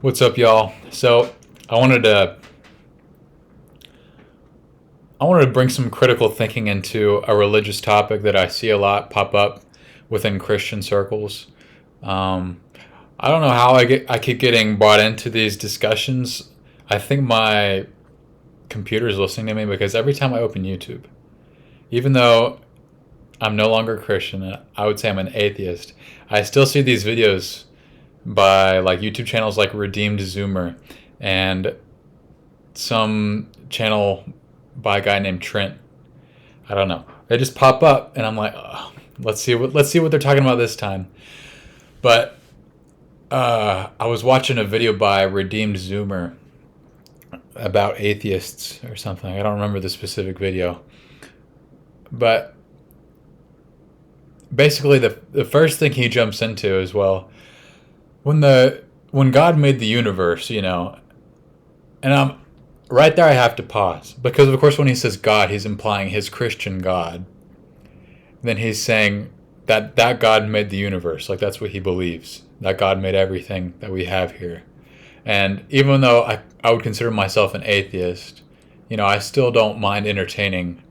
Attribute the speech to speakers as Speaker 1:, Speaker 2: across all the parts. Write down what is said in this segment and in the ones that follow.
Speaker 1: What's up, y'all? So I wanted to I wanted to bring some critical thinking into a religious topic that I see a lot pop up within Christian circles. Um, I don't know how I keep getting brought into these discussions. I think my computer is listening to me because every time I open YouTube, even though I'm no longer Christian, I would say I'm an atheist, I still see these videos by like YouTube channels like Redeemed Zoomer and some channel by a guy named Trent. I don't know. They just pop up, and I'm like, oh, let's see what they're talking about this time. But I was watching a video by Redeemed Zoomer about atheists or something. I don't remember the specific video, but basically the first thing he jumps into is, well, when God made the universe, and I'm right there. I have to pause because, of course, when he says God, he's implying his Christian God. Then he's saying that God made the universe. Like, that's what he believes. That God made everything that we have here. And even though I would consider myself an atheist, I still don't mind entertaining,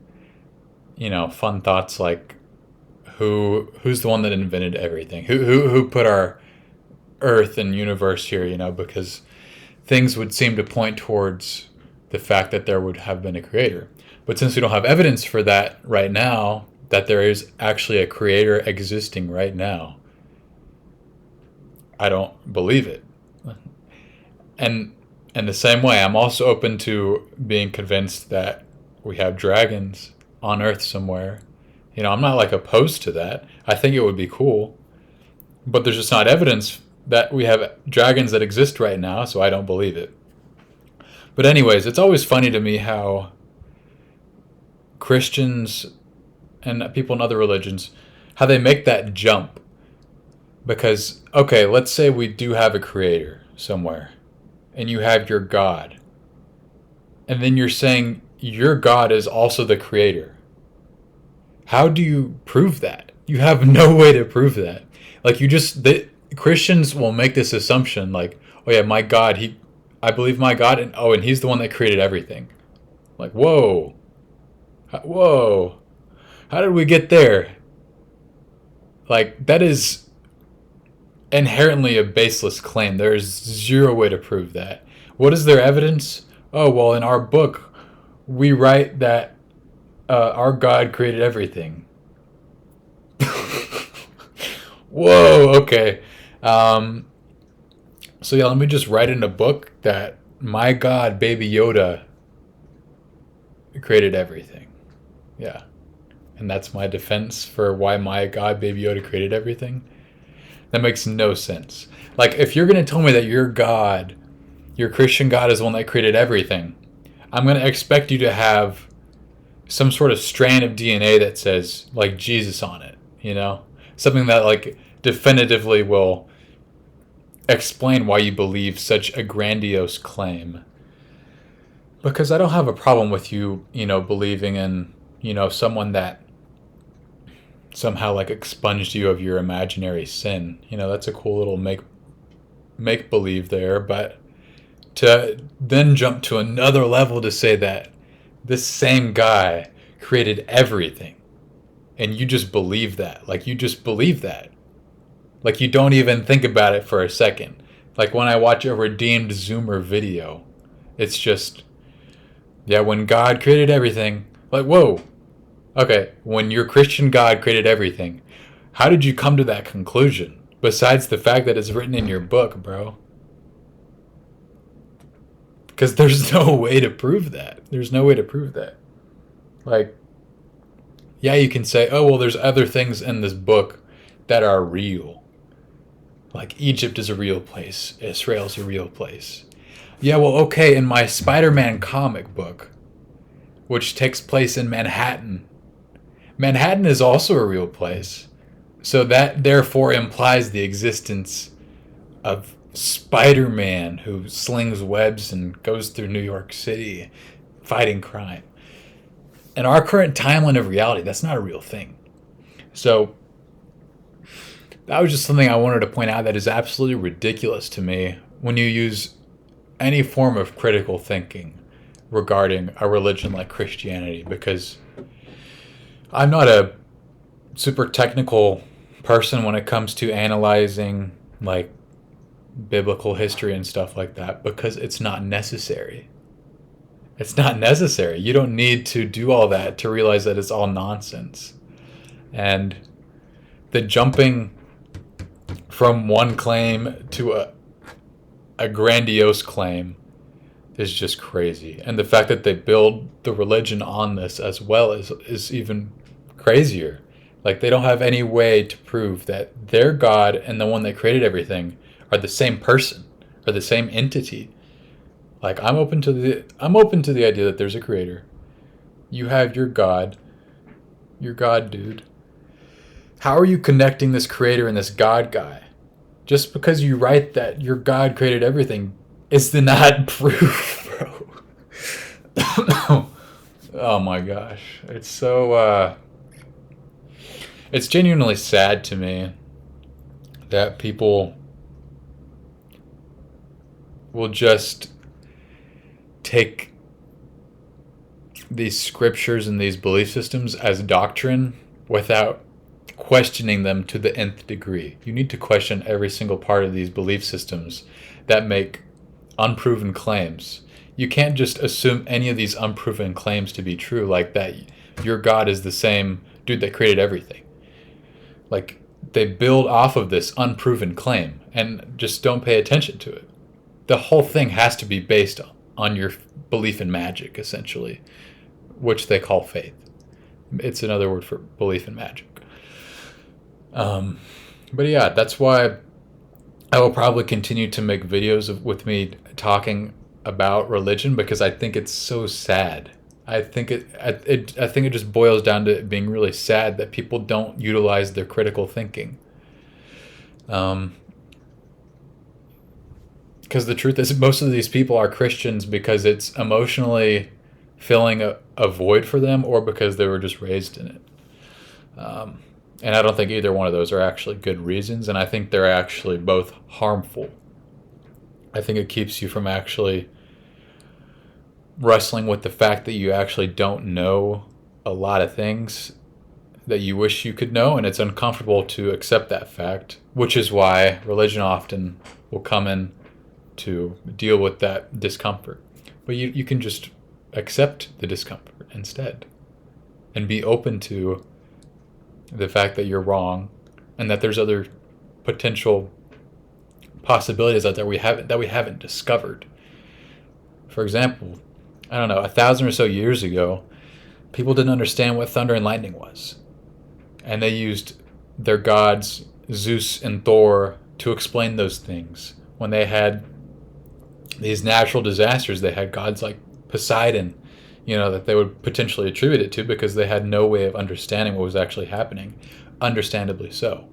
Speaker 1: fun thoughts like who's the one that invented everything? Who put our Earth and universe here? Because things would seem to point towards the fact that there would have been a creator. But since we don't have evidence for that right now, that there is actually a creator existing right now, I don't believe it. And in the same way, I'm also open to being convinced that we have dragons on Earth somewhere. I'm not like opposed to that. I think it would be cool. But there's just not evidence that we have dragons that exist right now, so I don't believe it. But anyways, it's always funny to me how Christians and people in other religions, how they make that jump. Because, okay, let's say we do have a creator somewhere, and you have your God. And then you're saying your God is also the creator. How do you prove that? You have no way to prove that. Like, Christians will make this assumption like, oh yeah, my God, I believe my God, and he's the one that created everything. Like, whoa. Whoa. How did we get there? Like, that is inherently a baseless claim. There is zero way to prove that. What is their evidence? Oh, well, in our book, we write that our God created everything. Whoa, okay. So yeah, let me just write in a book that my God, Baby Yoda, created everything. Yeah. And that's my defense for why my God, Baby Yoda, created everything. That makes no sense. Like, if you're going to tell me that your God, your Christian God, is the one that created everything, I'm going to expect you to have some sort of strand of DNA that says, like, Jesus on it, Something that, like, definitively will explain why you believe such a grandiose claim. Because I don't have a problem with you, believing in, someone that somehow like expunged you of your imaginary sin. That's a cool little make believe there, but to then jump to another level to say that this same guy created everything and you just believe that. Like, you just believe that. Like, you don't even think about it for a second. Like, when I watch a Redeemed Zoomer video, it's just, yeah, when God created everything, like, whoa. Okay, when your Christian God created everything, how did you come to that conclusion? Besides the fact that it's written in your book, bro. Because there's no way to prove that. There's no way to prove that. Like, yeah, you can say, oh, well, there's other things in this book that are real. Like, Egypt is a real place. Israel's a real place. Yeah, well, okay, in my Spider-Man comic book, which takes place in Manhattan, Manhattan is also a real place. So that therefore implies the existence of Spider-Man, who slings webs and goes through New York City fighting crime. In our current timeline of reality, that's not a real thing. So that was just something I wanted to point out that is absolutely ridiculous to me when you use any form of critical thinking regarding a religion like Christianity, because I'm not a super technical person when it comes to analyzing like biblical history and stuff like that, because it's not necessary. It's not necessary. You don't need to do all that to realize that it's all nonsense. And the jumping from one claim to a grandiose claim is just crazy. And the fact that they build the religion on this as well is even crazier. Like, they don't have any way to prove that their God and the one that created everything are the same person or the same entity. Like, I'm open to the idea that there's a creator. You have your God, dude. How are you connecting this creator and this God guy? Just because you write that your God created everything is not proof, bro. Oh my gosh. It's so, it's genuinely sad to me that people will just take these scriptures and these belief systems as doctrine without questioning them to the nth degree. You need to question every single part of these belief systems that make unproven claims. You can't just assume any of these unproven claims to be true, like that your God is the same dude that created everything. Like, they build off of this unproven claim and just don't pay attention to it. The whole thing has to be based on your belief in magic, essentially, which they call faith. It's another word for belief in magic. But yeah, that's why I will probably continue to make videos with me talking about religion, because I think it's so sad. I think it just boils down to it being really sad that people don't utilize their critical thinking. Because the truth is, most of these people are Christians because it's emotionally filling a void for them, or because they were just raised in it. And I don't think either one of those are actually good reasons, and I think they're actually both harmful. I think it keeps you from actually wrestling with the fact that you actually don't know a lot of things that you wish you could know, and it's uncomfortable to accept that fact, which is why religion often will come in to deal with that discomfort. But you can just accept the discomfort instead and be open to the fact that you're wrong and that there's other potential possibilities out there we haven't discovered. For example, I don't know, 1,000 or so years ago, people didn't understand what thunder and lightning was. And they used their gods, Zeus and Thor, to explain those things. When they had these natural disasters, they had gods like Poseidon, that they would potentially attribute it to, because they had no way of understanding what was actually happening. Understandably so.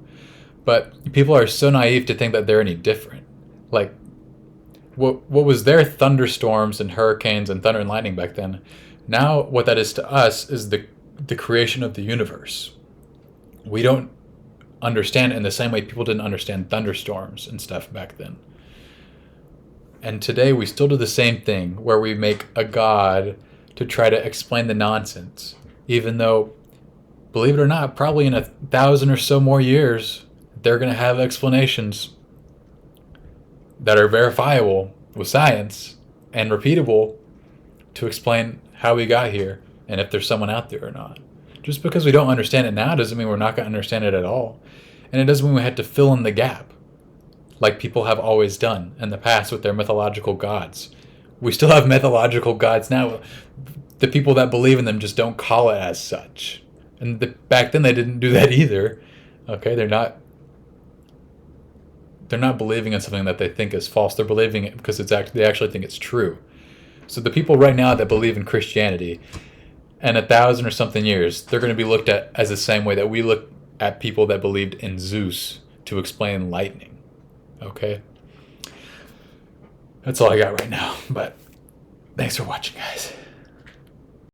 Speaker 1: But people are so naive to think that they're any different. Like, what was their thunderstorms and hurricanes and thunder and lightning back then, now what that is to us is the creation of the universe. We don't understand it in the same way people didn't understand thunderstorms and stuff back then. And today we still do the same thing, where we make a god to try to explain the nonsense, even though, believe it or not, probably in 1,000 or so more years, they're going to have explanations that are verifiable with science and repeatable to explain how we got here and if there's someone out there or not. Just because we don't understand it now doesn't mean we're not going to understand it at all. And it doesn't mean we have to fill in the gap like people have always done in the past with their mythological gods. We still have mythological gods now. The people that believe in them just don't call it as such. And back then they didn't do that either. Okay, they're not believing in something that they think is false. They're believing it because they actually think it's true. So the people right now that believe in Christianity, in 1,000 or something years, they're going to be looked at as the same way that we look at people that believed in Zeus to explain lightning. Okay? That's all I got right now. But thanks for watching, guys.